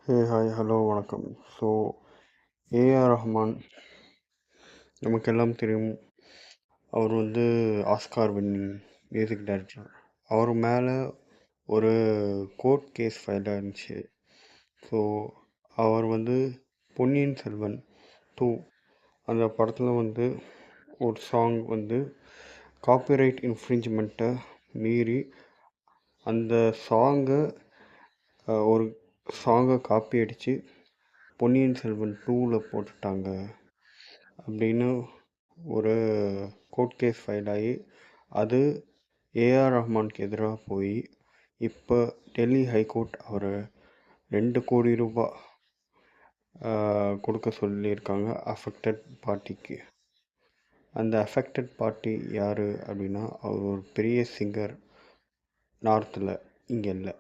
Hi hello வணக்கம். So AR Rahman நமக்கெல்லாம் தெரியும். அவர் ஆஸ்கார் வின்னிங் மியூசிக் டைரக்டர். அவர் மேலே ஒரு கோர்ட் கேஸ் ஃபைல் இருந்துச்சு. ஸோ அவர் பொன்னியின் செல்வன் 2 அந்த படத்தில் ஒரு சாங் காப்பிரைட் இன்ஃப்ரிஞ்ச்மெண்ட்டை மீறி அந்த ஒரு சாங்கை காப்பி அடித்து பொன்னியின் செல்வன் 2ல் போட்டுட்டாங்க அப்படின்னு ஒரு கோர்ட் கேஸ் ஃபைல் ஆகி அது ஏஆர் ரஹ்மானுக்கு எதிராக போய் இப்போ டெல்லி ஹைகோர்ட் அவரை 2 கோடி ரூபாய் கொடுக்க சொல்லியிருக்காங்க அஃபெக்டட் பார்ட்டிக்கு. அந்த அஃபெக்டட் பார்ட்டி யார் அப்படின்னா, அவர் ஒரு பெரிய சிங்கர் நார்த்தில், இங்கே இல்லை.